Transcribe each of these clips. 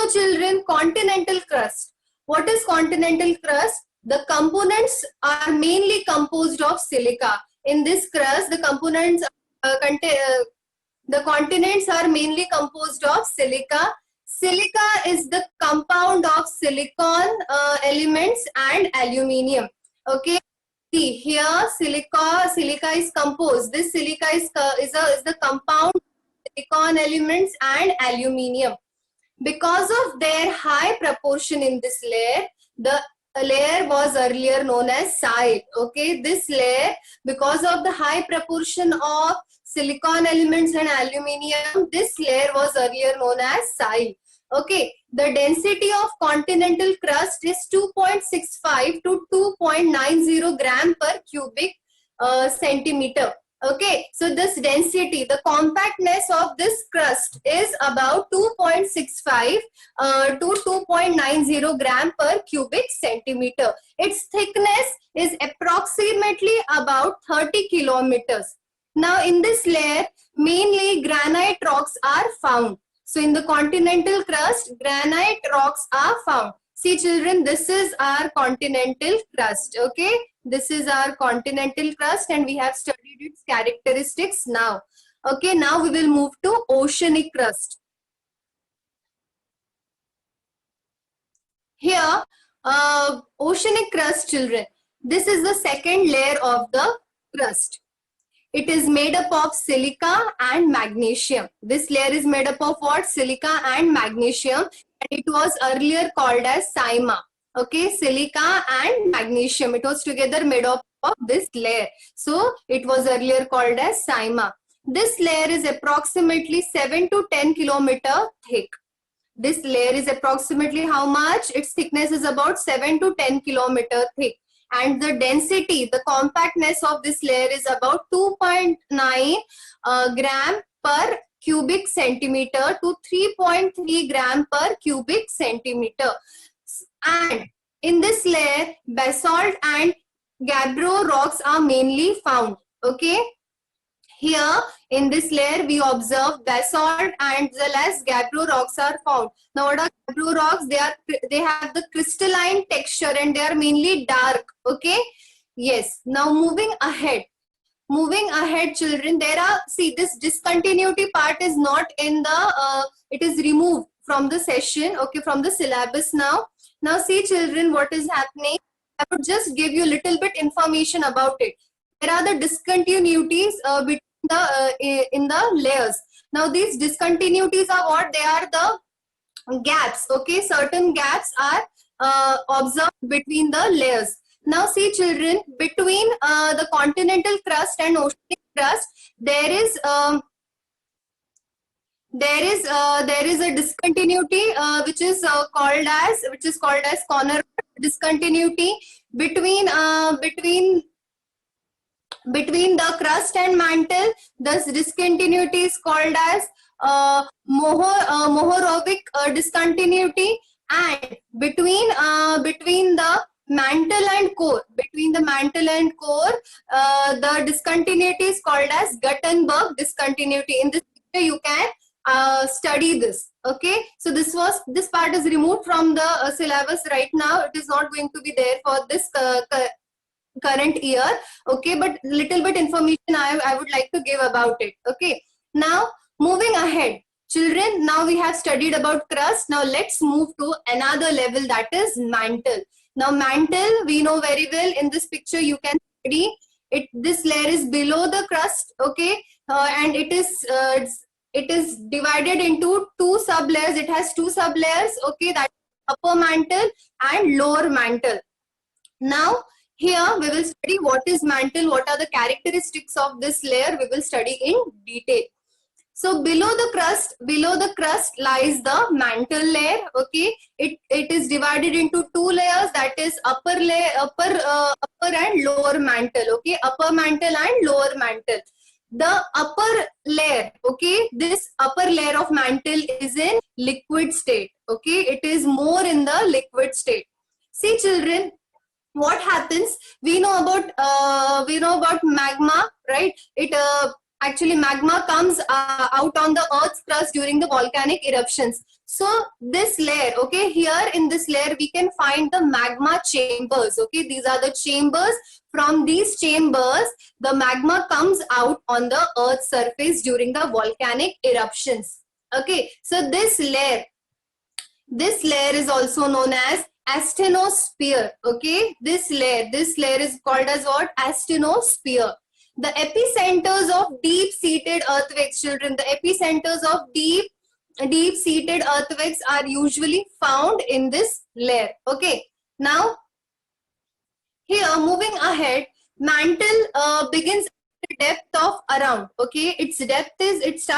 So children, continental crust. What is continental crust? The components are mainly composed of silica. In this crust, the components the continents are mainly composed of silica. Silica is the compound of silicon elements and aluminium. Okay. See here, silica is composed. This silica is the compound silicon elements and aluminium. Because of their high proportion in this layer, the layer was earlier known as SiL. Okay, this layer, because of the high proportion of silicon elements and aluminium, this layer was earlier known as SiL. Okay, the density of continental crust is 2.65 to 2.90 gram per cubic centimeter. Okay, so this density, the compactness of this crust is about 2.65 to 2.90 gram per cubic centimeter. Its thickness is approximately about 30 kilometers. Now in this layer, mainly granite rocks are found. So in the continental crust, granite rocks are found. See children, this is our continental crust. Okay, this is our continental crust and we have studied its characteristics now. Okay, now we will move to oceanic crust. Here, oceanic crust children, this is the second layer of the crust. It is made up of silica and magnesium. This layer is made up of what? Silica and magnesium. And it was earlier called as Saima. Okay, silica and magnesium. It was together made up of this layer. So it was earlier called as Saima. This layer is approximately 7 to 10 kilometer thick. This layer is approximately how much? Its thickness is about 7 to 10 kilometer thick. And the density, the compactness of this layer is about 2.9 gram per cubic centimeter to 3.3 gram per cubic centimeter. And in this layer, basalt and gabbro rocks are mainly found. Okay. Here in this layer, we observe basalt and as well as gabbro rocks are found. Now, what are gabbro rocks? They have the crystalline texture and they are mainly dark. Okay. Yes. Now, moving ahead, children. There are, see, this discontinuity part is not in the. It is removed from the session. Okay, from the syllabus now. Now, see, children, what is happening? I would just give you a little bit information about it. There are the discontinuities between in the layers. Now these discontinuities are what? They are the gaps. Okay, certain gaps are observed between the layers. Now see children, between the continental crust and oceanic crust, there is a discontinuity which is called as corner discontinuity between the crust and mantle. This discontinuity is called as Mohorovic discontinuity, and between the mantle and core, the discontinuity is called as Gutenberg discontinuity. In this picture, you can study this. Okay, so this part is removed from the syllabus right now. It is not going to be there for this current year. Okay, but little bit information I would like to give about it. Okay, now moving ahead, children, now we have studied about crust. Now let's move to another level, that is mantle. Now mantle, we know very well. In this picture you can study it. This layer is below the crust. Okay, and it is divided into two sub layers. It has two sub layers. Okay, that is upper mantle and lower mantle. Now here we will study what is mantle, what are the characteristics of this layer. We will study in detail. So below the crust lies the mantle layer. Okay, it is divided into two layers, that is upper and lower mantle. Okay, upper mantle and lower mantle. The upper layer, okay, this upper layer of mantle is in liquid state. Okay, it is more in the liquid state. See children, what happens? We know about magma, right? Actually magma comes out on the earth's crust during the volcanic eruptions. So this layer, okay, here in this layer we can find the magma chambers. Okay, these are the chambers. From these chambers the magma comes out on the earth's surface during the volcanic eruptions. Okay, so this layer is also known as asthenosphere. Okay, this layer is called as what? Asthenosphere. The epicenters of deep-seated earthquakes, children, the epicenters of deep-seated earthquakes are usually found in this layer. Okay, now here moving ahead, mantle begins at a depth of around, okay, its depth is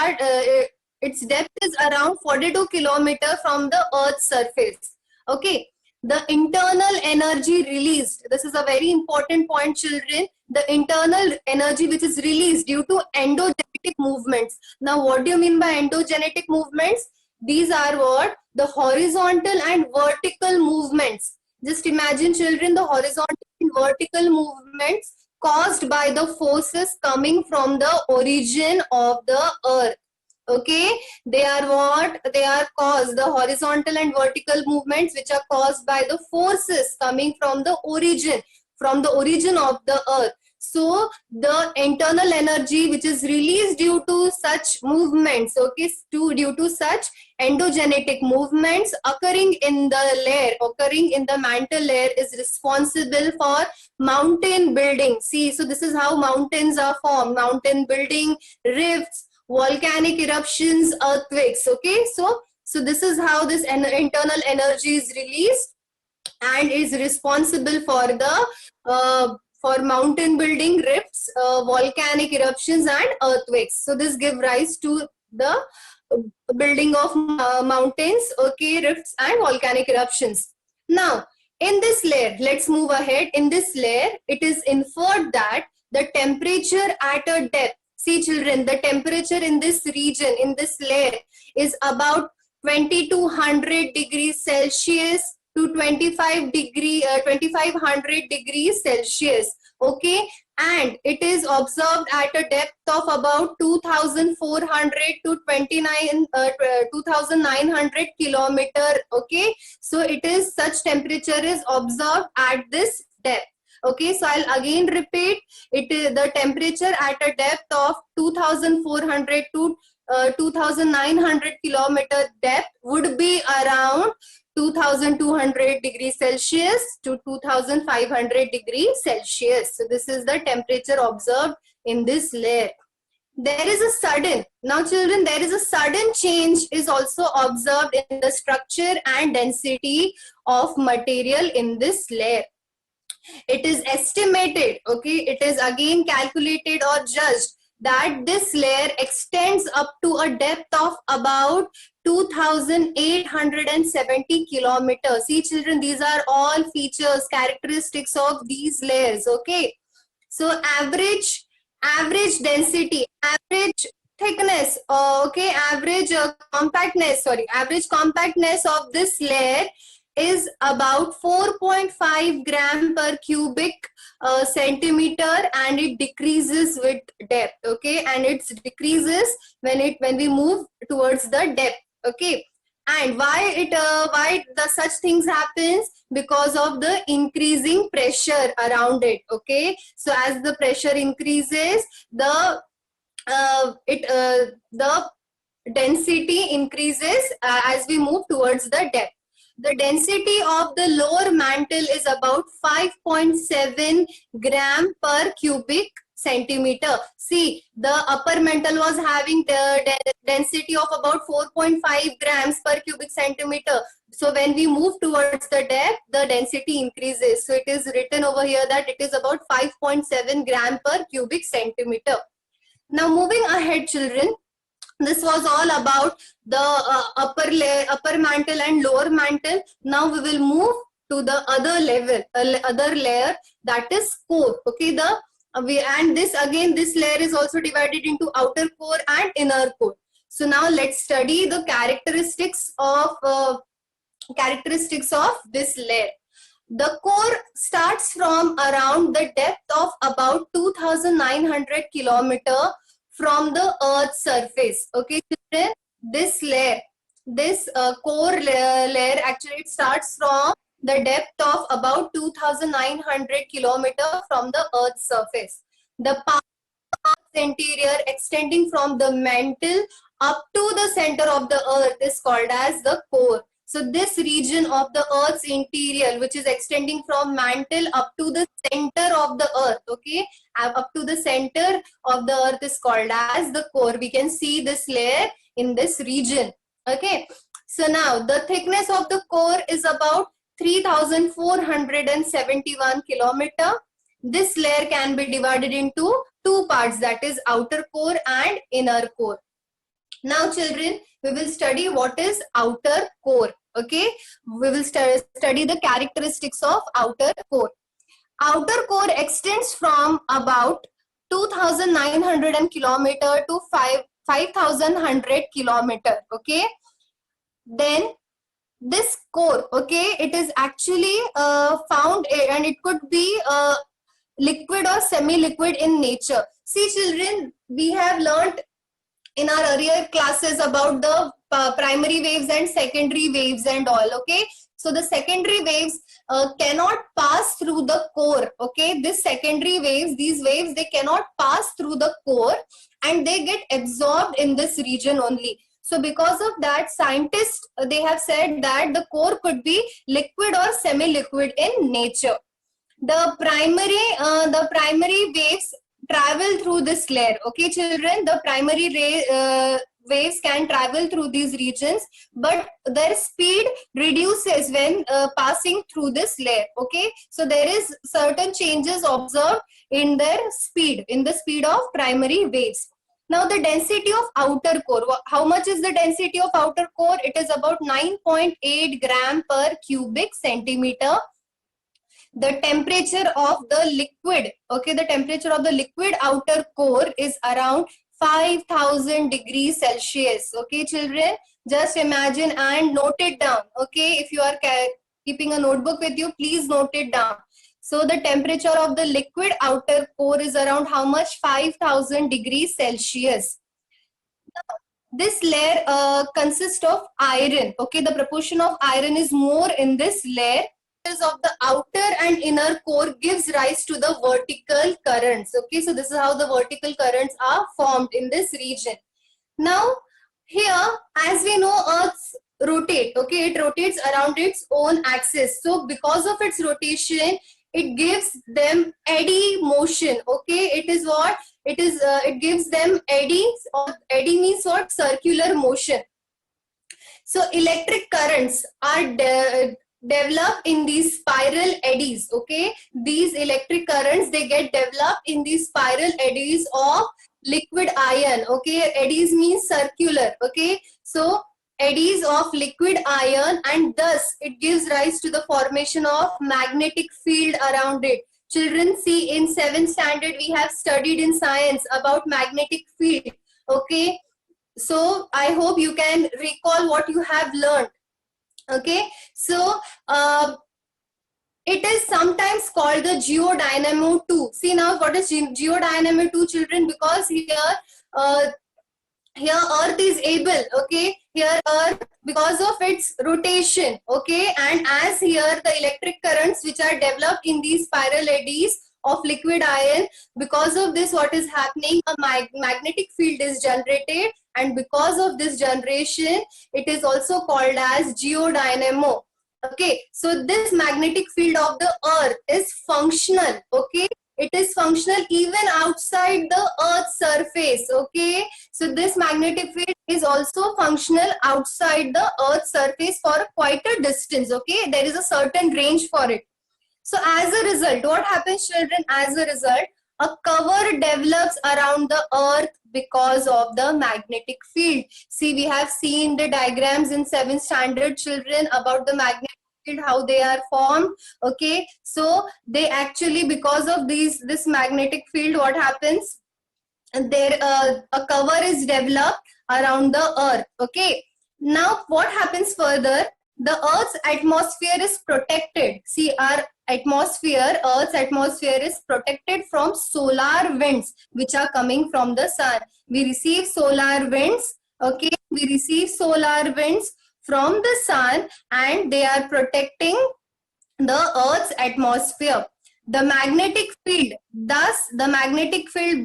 around 42 kilometers from the earth's surface. Okay, the internal energy released, this is a very important point, children, the internal energy which is released due to endogenetic movements. Now what do you mean by endogenetic movements? These are what? The horizontal and vertical movements. Just imagine, children, the horizontal and vertical movements caused by the forces coming from the origin of the earth. Okay, they are what? They are caused, the horizontal and vertical movements which are caused by the forces coming from the origin of the earth. So the internal energy which is released due to such movements, okay, due to such endogenetic movements occurring in the mantle layer is responsible for mountain building. See, so this is how mountains are formed: mountain building, rifts, volcanic eruptions, earthquakes. Okay, so this is how this internal energy is released and is responsible for the for mountain building, rifts, volcanic eruptions and earthquakes. So this give rise to the building of mountains, okay, rifts and volcanic eruptions. Now in this layer, let's move ahead. In this layer, it is inferred that the temperature at a depth, see children, the temperature in this region, in this layer, is about 2200 degrees Celsius to 2500 degrees Celsius. Okay, and it is observed at a depth of about 2400 to 2900 kilometer. Okay, so it is, such temperature is observed at this depth. Okay, so I'll again repeat, it is the temperature at a depth of 2400 to 2900 kilometer depth would be around 2200 degrees Celsius to 2500 degrees Celsius. So this is the temperature observed in this layer. There is a sudden, now children, there is a sudden change is also observed in the structure and density of material in this layer. It is estimated, okay, it is again calculated or judged that this layer extends up to a depth of about 2870 kilometers. See children, these are all features, characteristics of these layers. Okay, so average density, average thickness, okay, average compactness of this layer is about 4.5 gram per cubic centimeter, and it decreases with depth. Okay, and it decreases when we move towards the depth. Okay, and why the such things happens? Because of the increasing pressure around it. Okay, so as the pressure increases, the density increases as we move towards the depth. The density of the lower mantle is about 5.7 gram per cubic centimeter. See, the upper mantle was having the density of about 4.5 grams per cubic centimeter. So when we move towards the depth, the density increases. So it is written over here that it is about 5.7 gram per cubic centimeter. Now moving ahead, children, this was all about the upper mantle and lower mantle. Now we will move to the other layer, that is core. Okay, this layer is also divided into outer core and inner core. So now let's study the characteristics of this layer. The core starts from around the depth of about 2900 kilometer from the earth's surface. Okay children, this layer this core layer actually it starts from the depth of about 2,900 kilometers from the Earth's surface. The interior extending from the mantle up to the center of the earth is called as the core. So this region of the earth's interior, which is extending from mantle up to the center of the earth, okay, up to the center of the earth is called as the core. We can see this layer in this region, okay. So now the thickness of the core is about 3,471 kilometer. This layer can be divided into two parts, that is outer core and inner core. Now children, we will study what is outer core, okay. We will study the characteristics of outer core. Outer core extends from about 2,900 kilometer to 5,100 kilometer, okay. Then this core, okay, it is actually found and it could be liquid or semi-liquid in nature. See children, we have learnt in our earlier classes about the primary waves and secondary waves and all, okay. So the secondary waves cannot pass through the core, okay. This secondary waves, these waves, they cannot pass through the core and they get absorbed in this region only. So because of that, scientists, they have said that the core could be liquid or semi-liquid in nature. The primary waves travel through this layer, okay children. The primary waves can travel through these regions, but their speed reduces when passing through this layer, okay. So there is certain changes observed in their speed, in the speed of primary waves. Now the density of outer core, how much is the density of outer core? It is about 9.8 gram per cubic centimeter. The temperature of the liquid, okay, the temperature of the liquid outer core is around 5,000 degrees Celsius, okay children. Just imagine and note it down, okay. If you are keeping a notebook with you, please note it down. So the temperature of the liquid outer core is around how much? 5,000 degrees Celsius. This layer consists of iron, okay. The proportion of iron is more in this layer. Of the outer and inner core gives rise to the vertical currents, okay. So this is how the vertical currents are formed in this region. Now here, as we know, Earth rotate, okay, it rotates around its own axis. So because of its rotation, it gives them eddy motion, okay. It is what it is, it gives them eddies, or eddy means what? Circular motion. So electric currents are develop in these spiral eddies, okay. These electric currents, they get developed in these spiral eddies of liquid iron, okay. Eddies means circular, okay. So eddies of liquid iron, and thus it gives rise to the formation of magnetic field around it. Children, see, in 7th standard we have studied in science about magnetic field, okay. So I hope you can recall what you have learned, okay. So it is sometimes called the geodynamo 2. See now what is geodynamo 2 children? Because here Earth is able, okay, here Earth, because of its rotation, okay, and as here the electric currents which are developed in these spiral eddies of liquid iron, because of this what is happening, a magnetic field is generated, and because of this generation it is also called as geodynamo, okay. So this magnetic field of the earth is functional, okay. It is functional even outside the earth's surface, okay. So this magnetic field is also functional outside the earth's surface for quite a distance, okay. There is a certain range for it. So as a result, what happens children? As a result, a cover develops around the earth because of the magnetic field. See, we have seen the diagrams in 7th standard children about the magnetic field, how they are formed, okay. So they actually, because of this magnetic field, what happens? There a cover is developed around the earth, okay. Now what happens further? The earth's atmosphere is protected. See, our atmosphere, earth's atmosphere is protected from solar winds which are coming from the sun. We receive solar winds, Okay, we receive solar winds from the sun and they are protecting the Earth's atmosphere. The magnetic field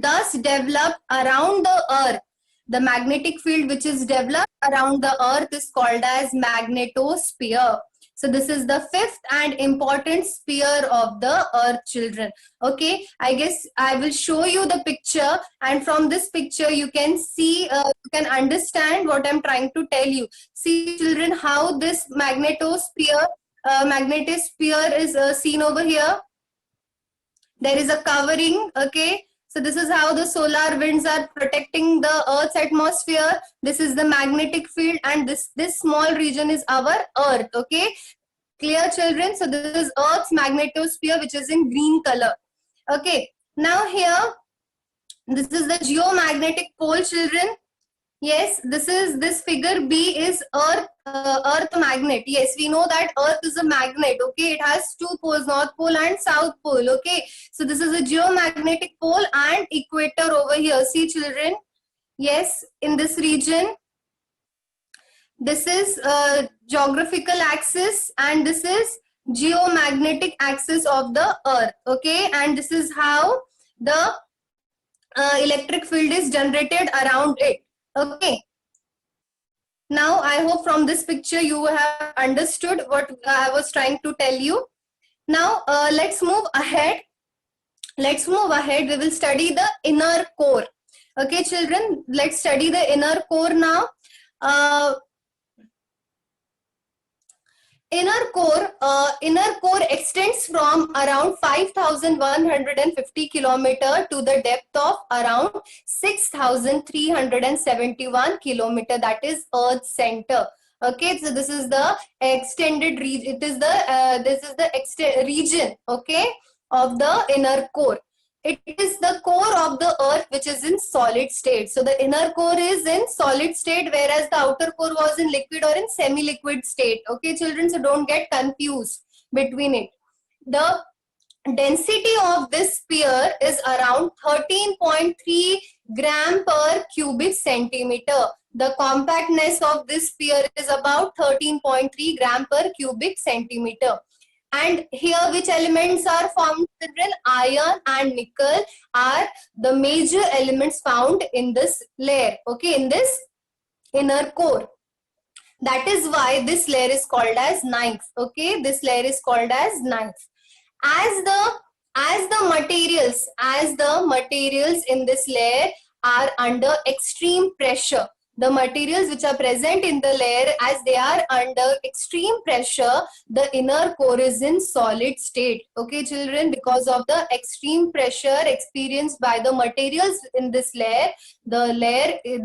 thus developed around the Earth. The magnetic field which is developed around the Earth is called as magnetosphere. So this is the fifth and important sphere of the Earth, children. Okay, I guess I will show you the picture, and from this picture you can see, you can understand what I'm trying to tell you. See, children, how this magnetosphere is seen over here. There is a covering. Okay, so this is how the solar winds are protecting the Earth's atmosphere. This is the magnetic field, and this small region is our Earth. Okay, clear, children? So this is Earth's magnetosphere, which is in green color. Okay, now here, this is the geomagnetic pole, children. Yes, this figure B is Earth magnet. Yes, we know that Earth is a magnet. Okay, it has two poles, North Pole and South Pole. Okay, so this is a geomagnetic pole and equator over here. See, children. Yes, in this region, this is geographical axis and this is geomagnetic axis of the Earth. Okay, and this is how the electric field is generated around it. Okay, now I hope from this picture you have understood what I was trying to tell you. Now let's move ahead. We will study the inner core. Okay, children, let's study the inner core now. Inner core extends from around 5,150 kilometer to the depth of around 6,371 kilometer. That is Earth's center. Okay, so this is the extended region. This is the region. Okay, of the inner core. It is the core of the Earth which is in solid state. So the inner core is in solid state, whereas the outer core was in liquid or in semi-liquid state. Okay, children, so don't get confused between it. The density of this sphere is around 13.3 gram per cubic centimeter. The compactness of this sphere is about 13.3 gram per cubic centimeter. And here, which elements are found, children? Iron and nickel are the major elements found in this layer. Okay, in this inner core. That is why this layer is called as ninth. Okay, this layer is called as ninth. As the materials in this layer are under extreme pressure. The materials which are present in the layer, as they are under extreme pressure, the inner core is in solid state. Okay, children, because of the extreme pressure experienced by the materials in this layer, the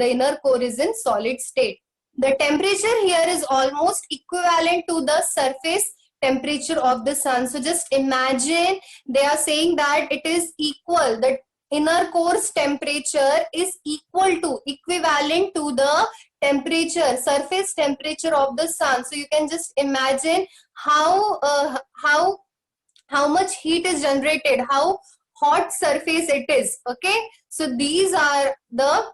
inner core is in solid state. The temperature here is almost equivalent to the surface temperature of the sun. So just imagine, they are saying that it is equal. The inner core's temperature is equivalent to the temperature, surface temperature of the sun. So you can just imagine how much heat is generated, how hot surface it is. Okay, so these are the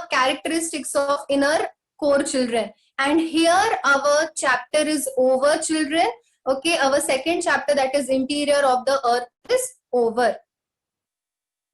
characteristics of inner core, children. And here our chapter is over, children. Okay, our second chapter, that is interior of the Earth, is over.